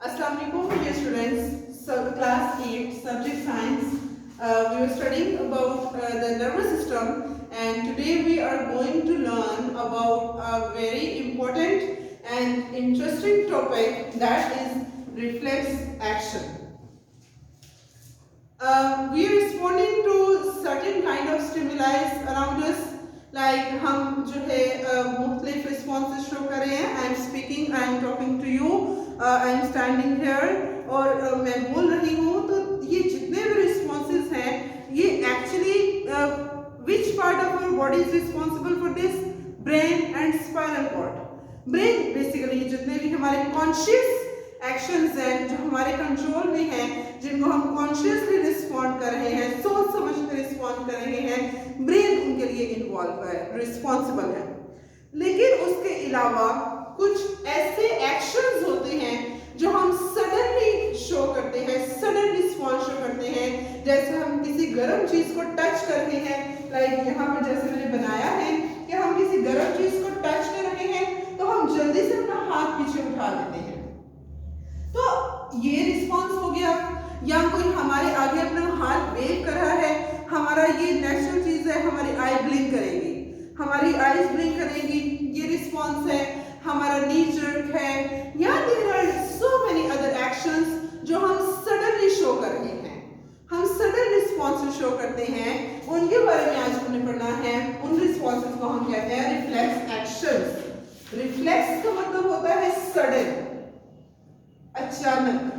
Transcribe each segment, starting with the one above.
Assalamu alaikum, dear students. So, class 8, subject science. We were studying about the nervous system, and today we are going to learn about a very important and interesting topic, that is reflex action. We are responding to certain kind of stimuli around us, like हम जो है मुख्तलिफ responses show कर रहे हैं. I am speaking, I am talking to you, I am standing here और मैं बोल रही हूँ. तो ये जितने भी responses हैं, ये actually which part of our body is responsible for this? Brain and spinal cord. Brain basically जितने भी हमारे conscious एक्शंस हैं जो हमारे कंट्रोल में हैं, जिनको हम कॉन्शियसली रिस्पॉन्ड कर रहे हैं, सोच समझ कर रिस्पॉन्ड कर रहे हैं, ब्रेन उनके लिए इन्वॉल्व है, रिस्पॉन्सिबल है. लेकिन उसके अलावा कुछ ऐसे एक्शंस होते हैं जो हम सडनली शो करते हैं, सडन रिस्पॉन्स शो करते हैं. जैसे हम किसी गर्म चीज को टच कर रहे हैं, लाइक यहाँ पर जैसे मैंने बनाया है कि हम किसी गर्म चीज को टच कर रहे हैं तो हम जल्दी से अपना हाथ पीछे उठा लेते हैं. तो ये रिस्पॉन्स हो गया. या कोई हमारे आगे अपना हाथ वेव कर रहा है, हमारा ये नेचुरल चीज है, हमारी आई ब्लिंक करेगी, हमारी आईज ब्लिंक करेगी, ये रिस्पॉन्स है. हमारा नी जर्क है, या there are so many other actions जो हम सडनली शो कर रहे हैं, हम सडन रिस्पॉन्स शो करते हैं. उनके बारे में आज हमने पढ़ना है. उन रिस्पॉन्सेस को हम कहते हैं रिफ्लेक्स एक्शंस. रिफ्लेक्स का मतलब होता है सडन, अचानक,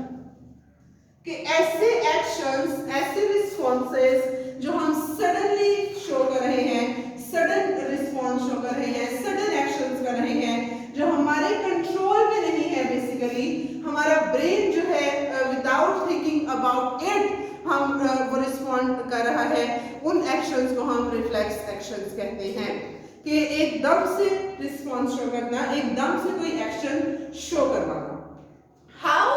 कि ऐसे एक्शंस, ऐसे रिस्पॉन्सेस जो हम सडनली शो कर रहे हैं, सडन रिस्पॉन्स शो कर रहे हैं, सडन एक्शंस कर रहे हैं, जो हमारे कंट्रोल में नहीं है. बेसिकली हमारा ब्रेन जो है विदाउट थिंकिंग अबाउट इट हम वो रिस्पॉन्ड कर रहा है. उन एक्शंस को हम रिफ्लेक्स एक्शंस कहते हैं. कि एकदम से रिस्पॉन्स शो करना, एकदम से कोई एक्शन शो करवाना. How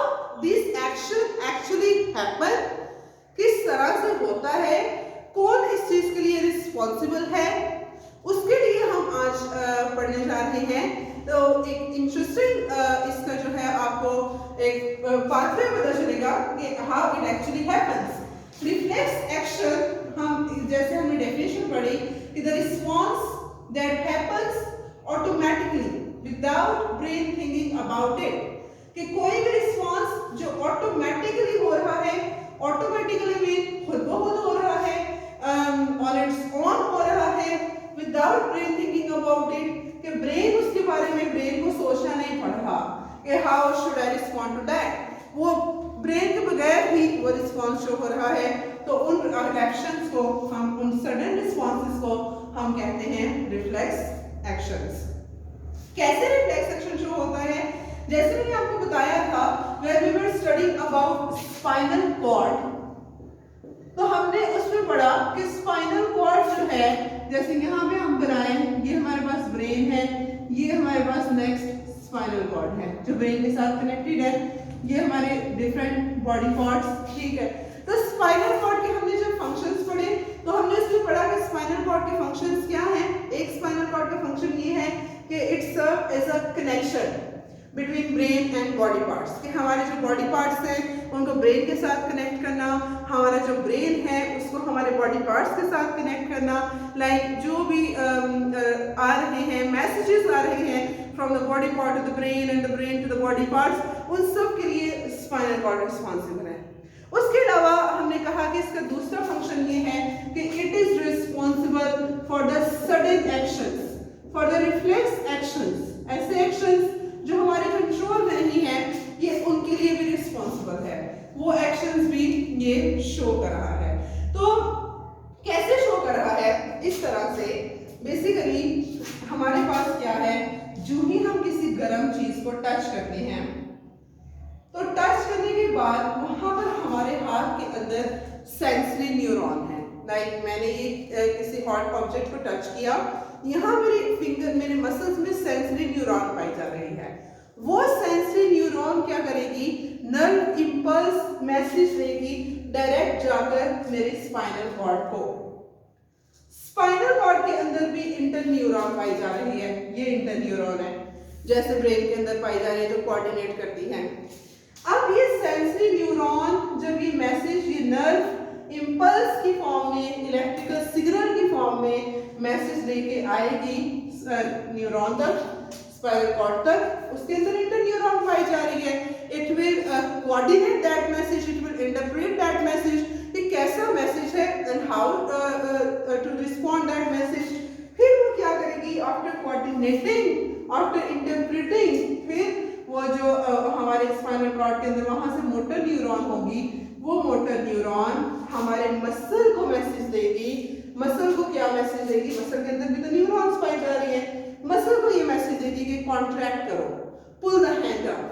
this action actually happen? किस तरह से होता है, कौन इस चीज के लिए रिस्पॉन्सिबल है, उसके लिए हम आज पढ़ने जा रहे हैं. तो एक इंटरेस्टिंग इसका जो है आपको एक पाथवे पता चलेगा कि how it actually happens. Reflex action, हम जैसे हमने डेफिनेशन पढ़ी कि the response that happens automatically without brain thinking about it. कि कोई भी रिस्पॉन्स जो ऑटोमेटिकली हो रहा है, ऑटोमेटिकली में खुद ब खुद हो रहा है, ऑन इट्स ऑन हो रहा है, without brain thinking about it, कि ब्रेन उसके बारे में, ब्रेन को सोचना नहीं पड़ रहा कि how should I respond to that. वो ब्रेन के बगैर ही वो रिस्पॉन्स शो हो रहा है. तो उन एक्शंस को हम, उन सडन रिस्पॉन्सेस को हम कहते हैं रिफ्लेक्स एक्शंस. कैसे रिफ्लेक्स एक्शन शो होता है? जैसे मैंने आपको बताया था when we were studying about spinal cord, तो हमने उसमें पढ़ा कि स्पाइनल कॉर्ड जो है, जैसे यहाँ पे हम बनाए, ये हमारे पास ब्रेन है, ये हमारे पास नेक्स्ट स्पाइनल कॉर्ड है जो ब्रेन के साथ कनेक्टेड है, ये हमारे डिफरेंट बॉडी पार्ट्स. ठीक है. तो स्पाइनल कॉर्ड के हमने जब फंक्शंस पढ़े तो हमने इसमें पढ़ा कि स्पाइनल कॉर्ड के फंक्शंस क्या हैं. एक स्पाइनल कॉर्ड का फंक्शन ये है कि it serve as a connection between brain and body parts. कि हमारे जो बॉडी पार्ट्स हैं उनको ब्रेन के साथ कनेक्ट करना, हमारा जो ब्रेन है उसको हमारे बॉडी पार्ट्स के साथ कनेक्ट करना. लाइक जो भी आ रहे हैं मैसेजेस आ रहे हैं from the body part to the brain and the brain to the body parts, उन सब के लिए स्पाइनल कॉर्ड रिस्पॉन्सिबल है. उसके अलावा हमने कहा कि इसका दूसरा फंक्शन ये है कि it is responsible for the sudden actions, for the reflex actions. ऐसे एक्शंस जो हमारे कंट्रोल में नहीं है, ये उनके लिए भी रिस्पॉन्सिबल है. वो एक्शंस भी ये शो कर रहा है. तो कैसे शो कर रहा है? इस तरह से बेसिकली हमारे पास क्या है, जो ही हम किसी गर्म चीज को टच करते हैं, तो टच करने के बाद वहां पर हमारे हाथ के अंदर सेंसरी न्यूरॉन है. लाइक मैंने ये किसी हॉट ऑब्जेक्ट को टच किया, यहाँ मेरे फिंगर, मेरे मसल्स में सेंसरी न्यूरॉन पाई जा रही है. वो सेंसरी न्यूरॉन क्या करेगी, नर्व इंपल्स मैसेज देगी डायरेक्ट जाकर मेरे स्पाइनल कॉर्ड को. स्पाइनल कॉर्ड के अंदर भी इंटरन्यूरॉन पाई जा रही है. ये इंटरन्यूरॉन है, जैसे ब्रेन के अंदर पाई जा रही है, जो कोऑर्डिनेट करती है. अब सेंसरी न्यूरॉन जब ये मैसेज, ये नर्व इम्पल्स की फॉर्म में, इलेक्ट्रिकल सिग्नल की फॉर्म में मैसेज लेके आएगी न्यूरॉन तक, स्पाइनल कॉर्ड तक, उसके अंदर इंटरन्यूरॉन पाई जा रही है. It will coordinate that message, it will interpret that message, कि कैसा मैसेज है and how to respond that message. फिर वो क्या करेगी, आफ्टर कोऑर्डिनेटिंग, आफ्टर इंटरप्रेटिंग, फिर वो जो हमारे स्पाइनल कॉर्ड के अंदर वहां से मोटर न्यूरॉन होगी, वो मोटर न्यूरॉन हमारे मसल को मैसेज देगी. मसल को क्या मैसेज देगी, मसल के अंदर भी तो न्यूरॉन्स पाई जा रही है, मसल को ये मैसेज देगी कि कॉन्ट्रैक्ट करो, पुल द हैंड अप.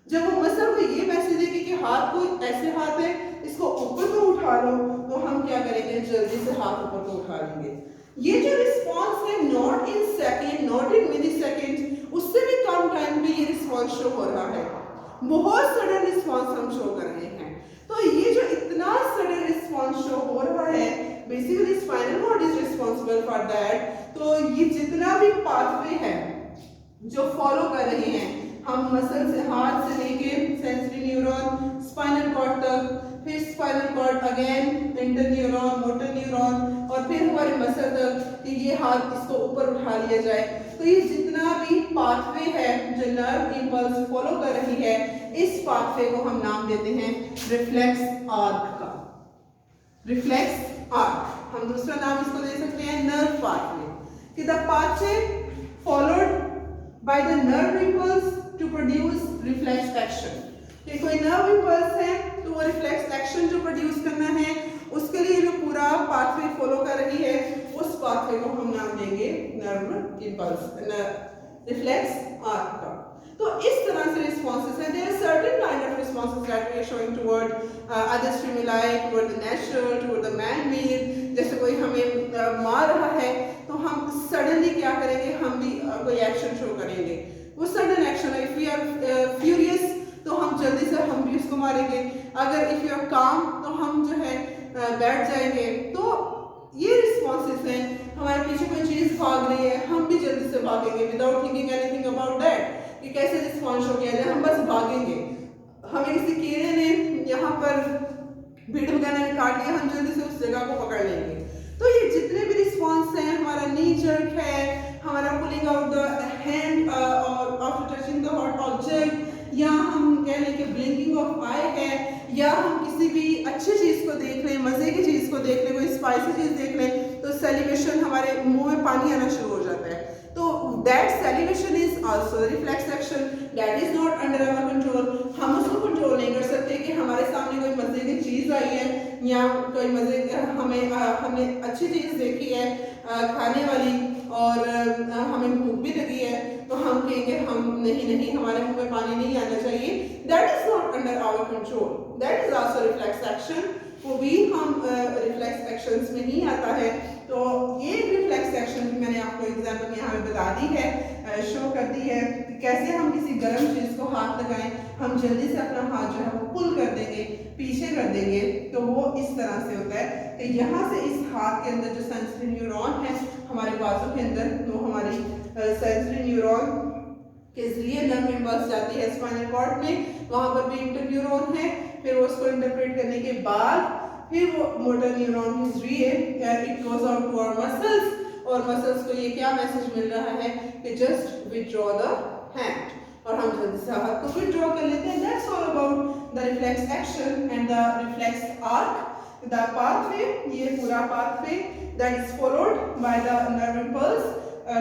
जब वो मसल को ये मैसेज देगी कि हाथ को, ऐसे हाथ है, इसको ऊपर को उठा लो, तो हम क्या करेंगे, जल्दी से हाथ ऊपर को उठा लेंगे. ये जो रिस्पॉन्स है, not in second, not in millisecond, उससे भी कम टाइम में ये रिस्पॉन्स शो हो रहा है. बहुत सडन रिस्पॉन्स हम शो कर रहे हैं. तो ये जो इतना सडन रिस्पॉन्स शो हो रहा है, basically spinal cord is responsible for that. तो ये जितना भी पाथवे है जो फॉलो कर रहे हैं, हम मसल से, हाथ से लेके सेंसरी न्यूरॉन स्पाइनल कॉर्ड तक, फिर spinal cord again interneuron, motor neuron, और फिर हमारे मसल तक कि ये हाथ, इसको ऊपर उठा लिया जाए. तो ये जितना भी पाथवे है जो नर्व इम्पल्स फॉलो कर रही है, इस पाथवे को हम नाम देते हैं रिफ्लेक्स आर्क का. Reflex arc. हम दूसरा नाम इसको दे सकते हैं नर्व पाथवे, कि the pathway followed by the nerve impulse to produce reflex action. कि कोई नर्व इम्पल्स है तो वो रिफ्लेक्स एक्शन जो प्रोड्यूस करना है, उसके लिए जो पूरा पाथवे फॉलो कर रही है, उस पाथवे को हम नाम देंगे नर्व इम्पल्स, रिफ्लेक्स आर्क का. तो इस तरह से रिस्पॉन्सेस हैं. There are certain kind of responses that we are showing toward other stimuli, toward the natural, toward the man made. जैसे कोई हमें मार रहा है तो हम सडनली क्या करेंगे, हम भी कोई एक्शन शो करेंगे. वो सडन एक्शन है. इफ वी आर फ्यूरियस तो हम जल्दी से हम भी उसको मारेंगे. अगर इफ यू आर काम तो हम जो है बैठ जाएंगे. तो ये रिस्पॉन्सेस हैं. हमारे पीछे कोई चीज भाग रही है, हम भी जल्दी से भागेंगे without thinking anything about that कि कैसे रिस्पॉन्स शो किया जाए, हम बस भागेंगे. हमें किसी कीड़े ने यहाँ पर भीड़ वगैरह ने काट लिया, हम जल्दी से उस जगह को पकड़ लेंगे. तो ये जितने भी रिस्पॉन्स हैं, हमारा नी जर्क है, हमारा पुलिंग आउट द हैंड और after touching the hot object, या हम कह लें कि ब्लिंकिंग ऑफ आई है, या हम किसी भी अच्छी चीज़ को देख लें, मज़े की चीज़ को देख लें, कोई स्पाइसी चीज़ देख लें, तो सेलिब्रेशन, हमारे मुंह में पानी आना शुरू हो जाता है. तो that celebration is also reflex action that is not under our control. हम उसको कंट्रोल नहीं कर सकते कि हमारे सामने कोई मज़े की चीज़ आई है, या कोई मज़े, हमने अच्छी चीज़ देखी है खाने वाली, और हमें भूख भी लगी है, तो हम कहेंगे हम नहीं, हमारे मुंह में पानी नहीं आना चाहिए. That is not under our control. That is also reflex action. वो भी हम रिफ्लेक्स एक्शंस में ही आता है. तो ये रिफ्लेक्स एक्शन की मैंने आपको एग्जाम्पल यहाँ पे बता दी है, शो कर दी है कि कैसे हम किसी गर्म चीज़ को हाथ लगाएं, हम जल्दी से अपना हाथ जो है वो पुल कर देंगे, पीछे कर देंगे. तो वो इस तरह से होता है कि यहाँ से इस हाथ के अंदर जो सेंसरी न्यूरॉन है हमारे बाजू के अंदर, तो हमारी सेंसरी न्यूरॉन के जरिए नर्व इम्पल्स जाती है स्पाइनल कॉर्ड में, वहाँ पर भी इंटरन्यूरॉन है. फिर वो उसको इंटरप्रेट करने के बाद फिर वो मोटर न्यूरॉन के जरिए it goes out to our muscles, और मसल्स को ये क्या मैसेज मिल रहा है कि जस्ट विथड्रॉ द हैंड, और हम जल्दी से हाथ को विथड्रॉ कर लेते हैं. That's all about the reflex action and the reflex arc. The pathway, ये पूरा pathway that is followed by the nerve impulse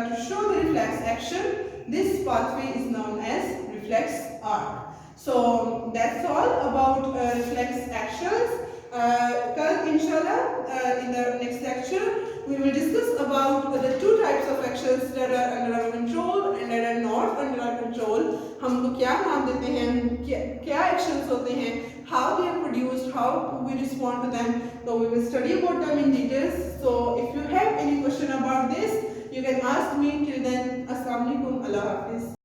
to show the reflex action, this pathway is known as reflex arc. So that's all about reflex actions. Kal inshallah in the next lecture we will discuss about the two types of actions that are under our control and that are not under our control. हमको क्या नाम देते हैं, क्या actions होते हैं, how they are produced, how we respond to them. So we will study about them in details. So if you have any question about this, you can ask me. Till then, Assalamu alaikum, Allah Hafiz.